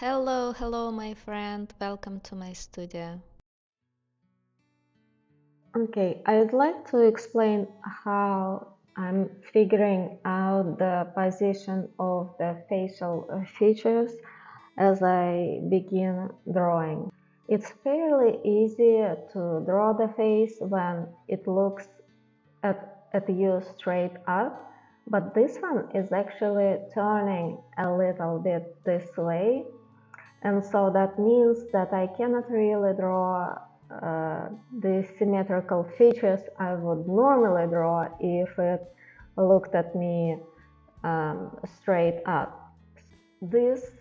Hello, my friend. Welcome to my studio. Okay, I'd like to explain how I'm figuring out the position of the facial features as I begin drawing. It's fairly easy to draw the face when it looks at you straight up, but this one is actually turning a little bit this way, and so that means that I cannot really draw the symmetrical features I would normally draw if it looked at me straight up. This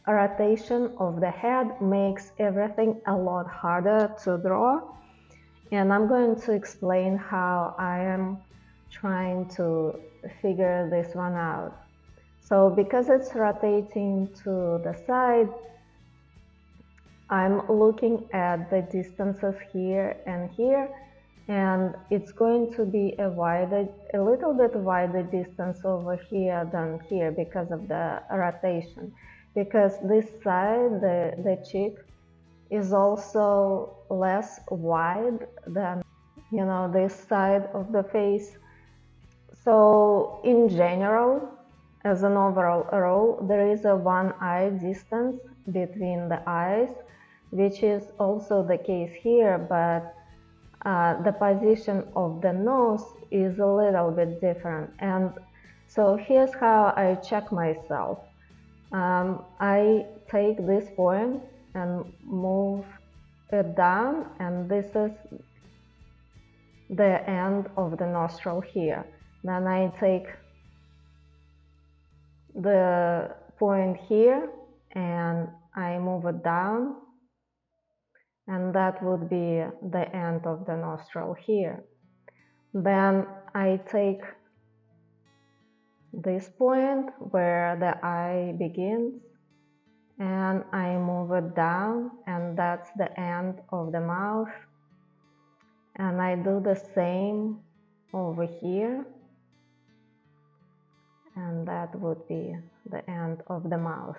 rotation of the head makes everything a lot harder to draw, and I'm going to explain how I am trying to figure this one out. So because it's rotating to the side, I'm looking at the distances here and here, and it's going to be a little bit wider distance over here than here because of the rotation. Because this side, the cheek, is also less wide than, this side of the face. So in general, as an overall rule, there is a one eye distance between the eyes, which is also the case here, but the position of the nose is a little bit different. And so here's how I check myself. I take this point and move it down, and this is the end of the nostril here. Then I take the point here and I move it down, and that would be the end of the nostril here. Then I take this point where the eye begins and I move it down, and that's the end of the mouth. And I do the same over here, and that would be the end of the mouth.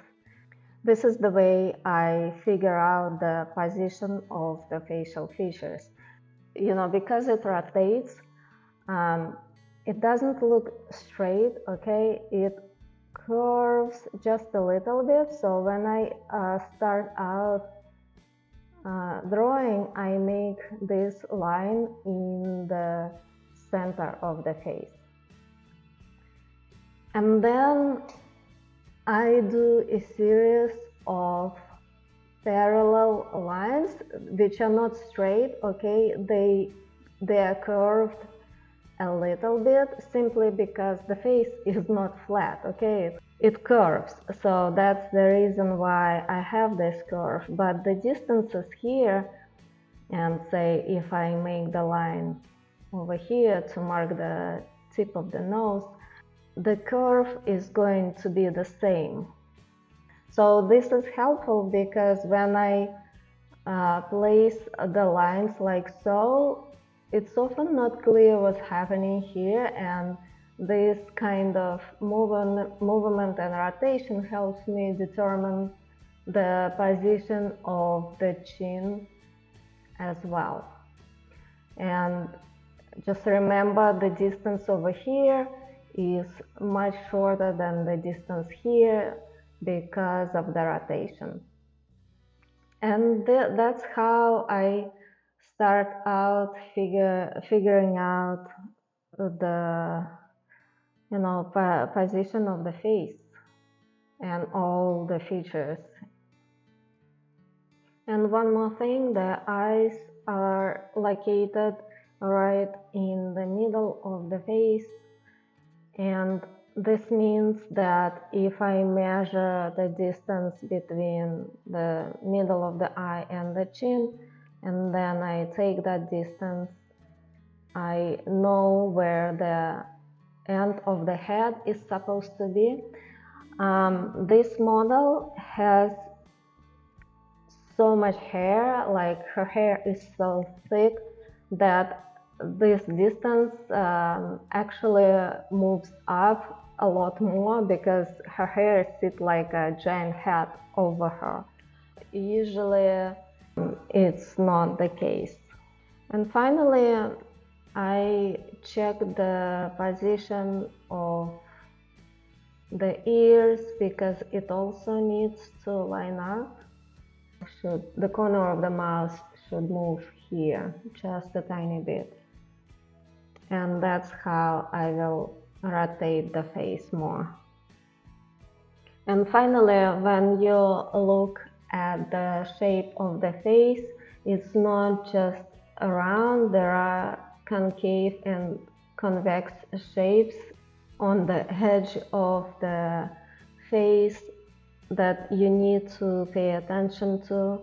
This is the way I figure out the position of the facial features. Because it rotates, it doesn't look straight, okay? It curves just a little bit. So when I start out drawing, I make this line in the center of the face. And then I do a series of parallel lines which are not straight, okay? They are curved a little bit simply because the face is not flat, okay? It curves, so that's the reason why I have this curve. But the distances here, and say if I make the line over here to mark the tip of the nose, the curve is going to be the same. So this is helpful because when I place the lines like so, it's often not clear what's happening here, and this kind of movement and rotation helps me determine the position of the chin as well. And just remember, the distance over here is much shorter than the distance here because of the rotation. And that's how I start out figuring out the position of the face and all the features. And one more thing, the eyes are located right in the middle of the face, and this means that if I measure the distance between the middle of the eye and the chin, and then I take that distance, I know where the end of the head is supposed to be. This model has so much hair, like her hair is so thick that this distance actually moves up a lot more because her hair sits like a giant hat over her. Usually, it's not the case. And finally, I check the position of the ears because it also needs to line up. The corner of the mouth should move here just a tiny bit. And that's how I will rotate the face more. And finally, when you look at the shape of the face, it's not just round, there are concave and convex shapes on the edge of the face that you need to pay attention to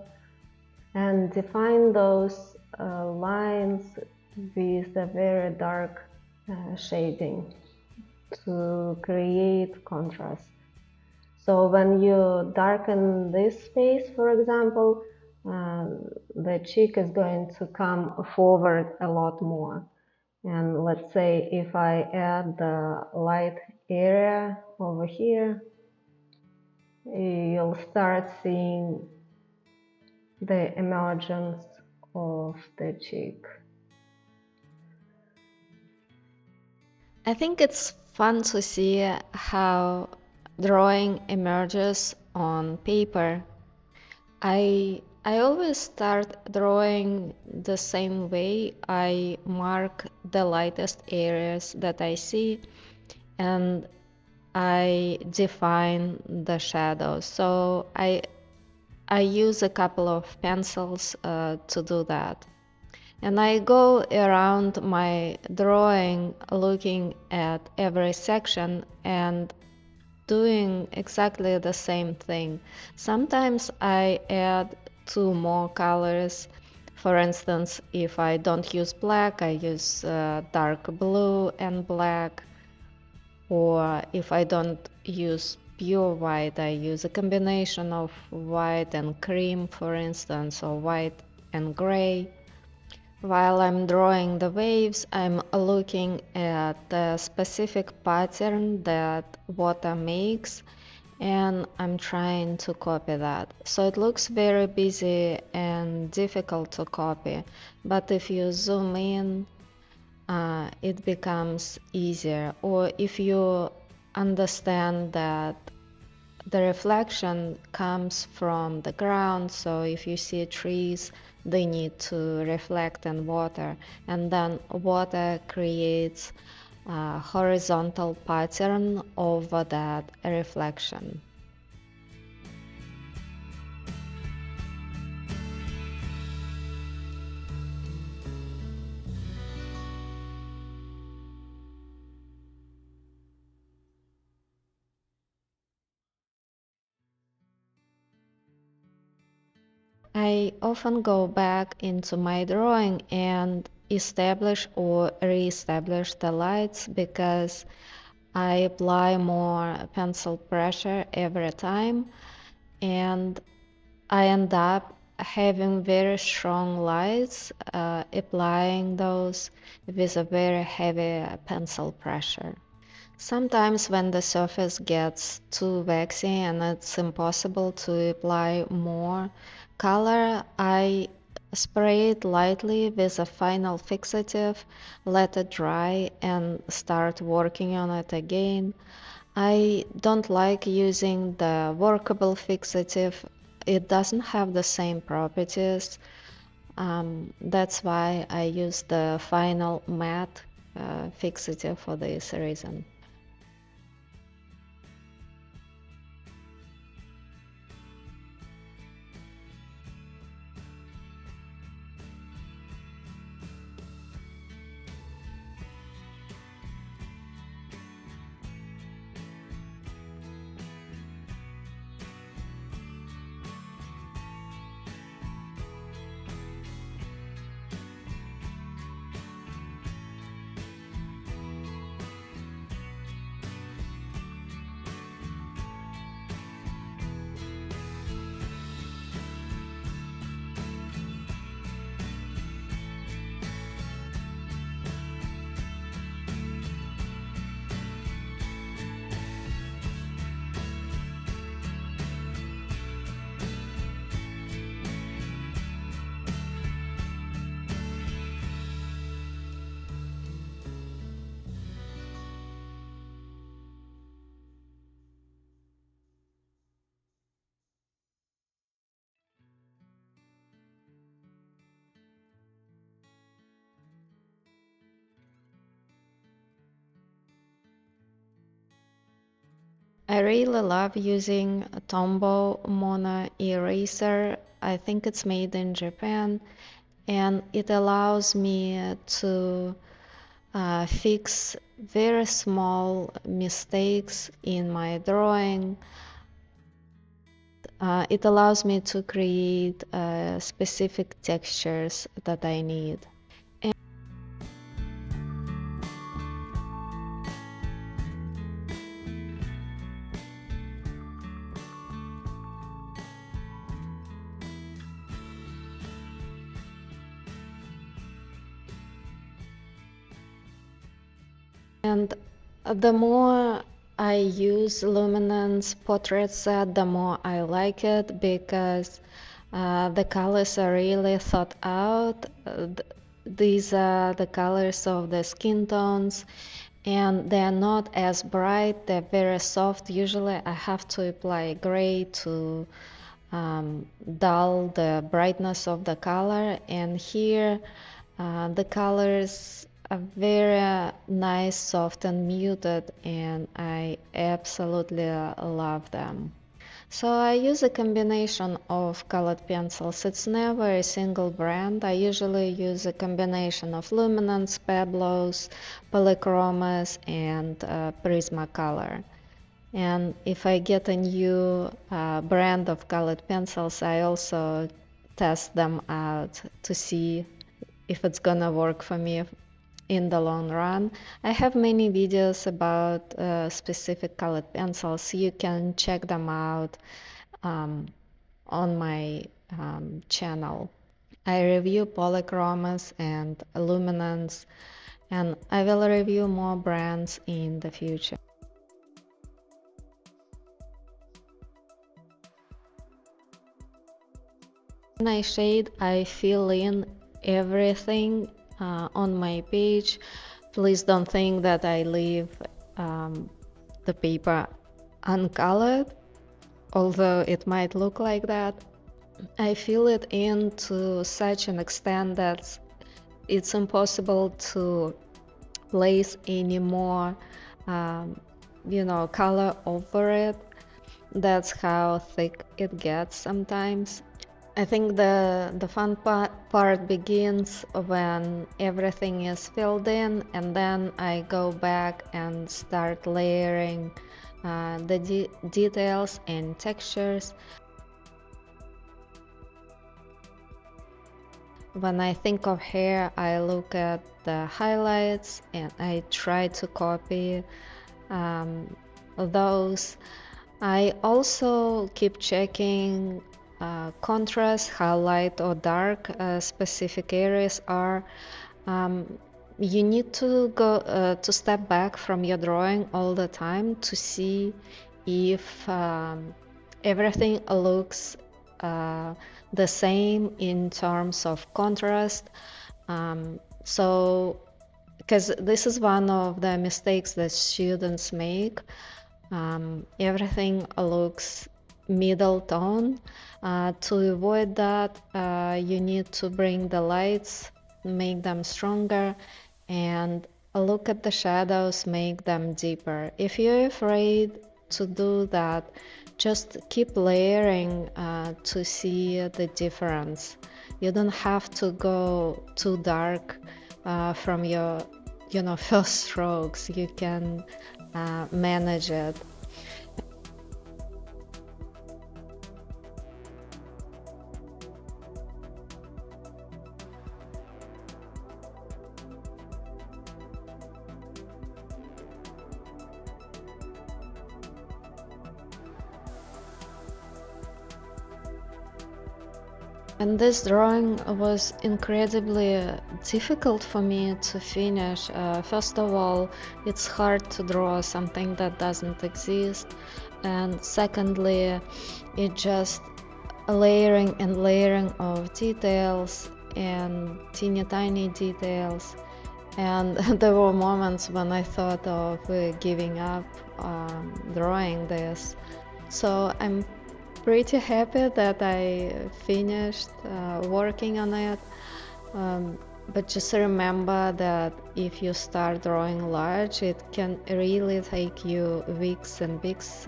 and define those lines with a very dark shading to create contrast. So when you darken this space, for example, the cheek is going to come forward a lot more. And let's say if I add the light area over here, you'll start seeing the emergence of the cheek. I think it's fun to see how drawing emerges on paper. I always start drawing the same way. I mark the lightest areas that I see and I define the shadows. So I use a couple of pencils to do that. And I go around my drawing looking at every section and doing exactly the same thing. Sometimes I add two more colors. For instance, if I don't use black, I use dark blue and black. Or if I don't use pure white, I use a combination of white and cream, for instance, or white and gray. While I'm drawing the waves, I'm looking at the specific pattern that water makes and I'm trying to copy that. So it looks very busy and difficult to copy, but if you zoom in, it becomes easier. Or if you understand that the reflection comes from the ground, so if you see trees, they need to reflect in water, and then water creates a horizontal pattern over that reflection. I often go back into my drawing and establish or re-establish the lights because I apply more pencil pressure every time and I end up having very strong lights, applying those with a very heavy pencil pressure. Sometimes when the surface gets too waxy and it's impossible to apply more color, I spray it lightly with a final fixative, let it dry and start working on it again. I don't like using the workable fixative. It doesn't have the same properties. That's why I use the final matte fixative for this reason. I really love using a Tombow Mono eraser. I think it's made in Japan, and it allows me to fix very small mistakes in my drawing. It allows me to create specific textures that I need. And the more I use Luminance portrait set, the more I like it because the colors are really thought out. These are the colors of the skin tones, and they're not as bright, they're very soft. Usually, I have to apply gray to dull the brightness of the color, and here the colors are very nice, soft, and muted, and I absolutely love them. So I use a combination of colored pencils. It's never a single brand. I usually use a combination of Luminance, Pablos, Polychromas, and Prismacolor. And if I get a new brand of colored pencils, I also test them out to see if it's gonna work for me in the long run. I have many videos about specific colored pencils. You can check them out um, on my channel. I review polychromas and luminance, and I will review more brands in the future. When I shade, I fill in everything on my page. Please don't think that I leave um, the paper uncolored, although it might look like that. I fill it in to such an extent that it's impossible to place any more, um, color over it. That's how thick it gets sometimes. I think the fun part begins when everything is filled in, and then I go back and start layering the details and textures. When I think of hair, I look at the highlights and I try to copy those. I also keep checking contrast, how light or dark specific areas are. Um, you need to go to step back from your drawing all the time to see if everything looks the same in terms of contrast. So, because this is one of the mistakes that students make, everything looks middle tone. To avoid that, you need to bring the lights, make them stronger, and look at the shadows, make them deeper. If you're afraid to do that, just keep layering to see the difference. You don't have to go too dark from your, first strokes. You can manage it. And this drawing was incredibly difficult for me to finish. First of all, it's hard to draw something that doesn't exist. And secondly, it just layering and layering of details and teeny tiny details. And there were moments when I thought of giving up drawing this. So I'm pretty happy that I finished working on it. But just remember that if you start drawing large, it can really take you weeks and weeks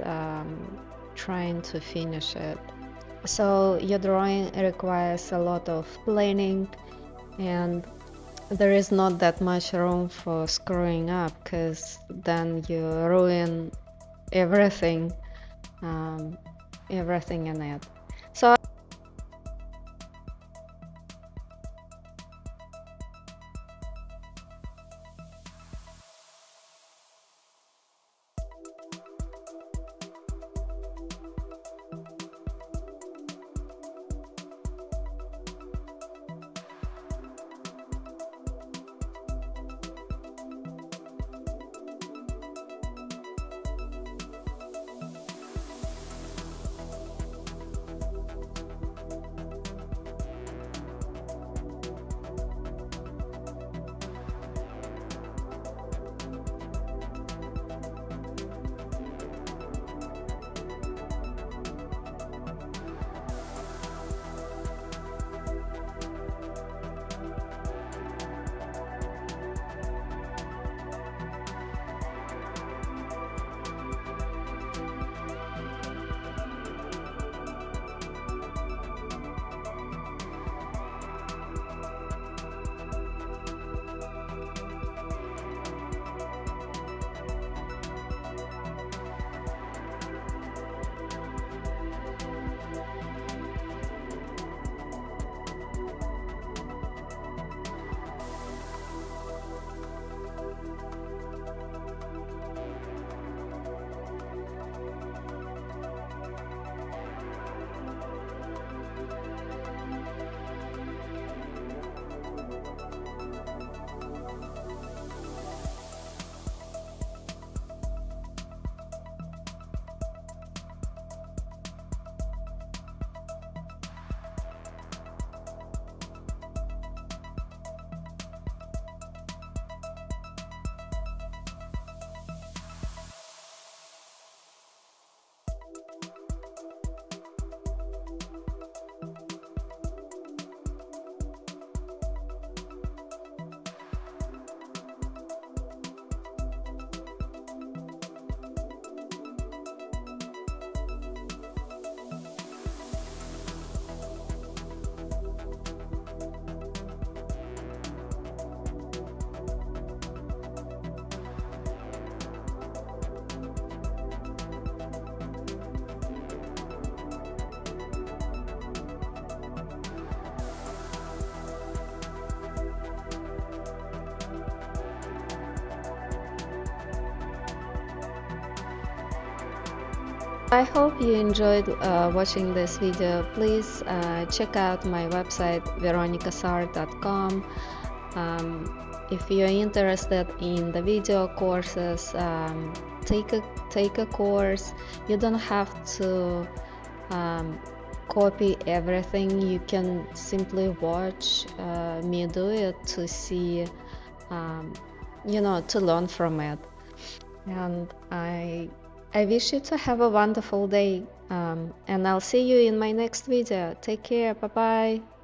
trying to finish it. So your drawing requires a lot of planning, and there is not that much room for screwing up, because then you ruin everything, um, everything in it. So I hope you enjoyed watching this video. Please check out my website veronicasart.com. If you're interested in the video courses, take a course. You don't have to copy everything. You can simply watch me do it to see, to learn from it. And I wish you to have a wonderful day, and I'll see you in my next video. Take care. Bye bye.